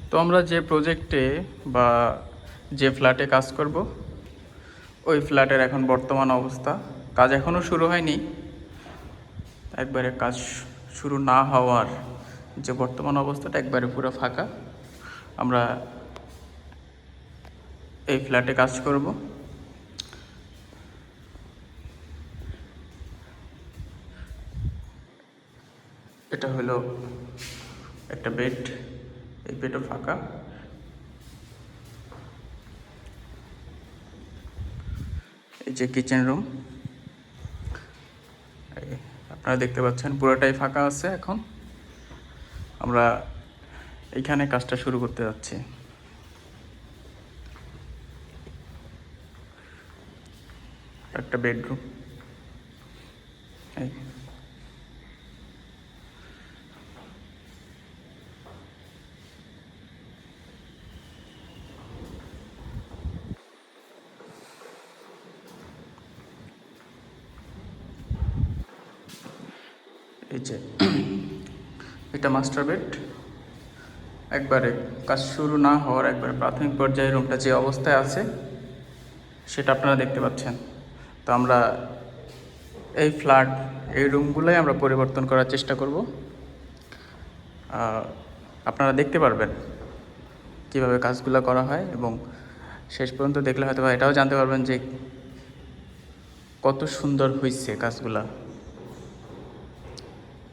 তো আমরা যে প্রজেক্টে বা যে ফ্ল্যাটে কাজ করব, ওই ফ্ল্যাটের এখন বর্তমান অবস্থা, কাজ এখনও শুরু হয়নি। একবারে কাজ শুরু না হওয়ার যে বর্তমান অবস্থাটা একবারে পুরো ফাঁকা। আমরা এই ফ্ল্যাটে কাজ করব। এটা হলো একটা বেড, এই বেডও ফাঁকা। এই যে কিচেন রুম, আপনারা দেখতে পাচ্ছেন পুরোটাই ফাঁকা আছে। এখন আমরা এইখানে কাজটা শুরু করতে যাচ্ছি। একটা বেডরুম, এই এই যে এটা মাস্টার বেড। একবারে কাজ শুরু না হওয়ার একবারে প্রাথমিক পর্যায়ে রুমটা যে অবস্থায় আছে সেটা আপনারা দেখতে পাচ্ছেন। তো আমরা এই ফ্ল্যাট, এই রুমগুলোই আমরা পরিবর্তন করার চেষ্টা করব। আপনারা দেখতে পারবেন কিভাবে কাজগুলো করা হয়, এবং শেষ পর্যন্ত দেখলে হয়তো এটাও জানতে পারবেন যে কত সুন্দর হয়েছে কাজগুলা।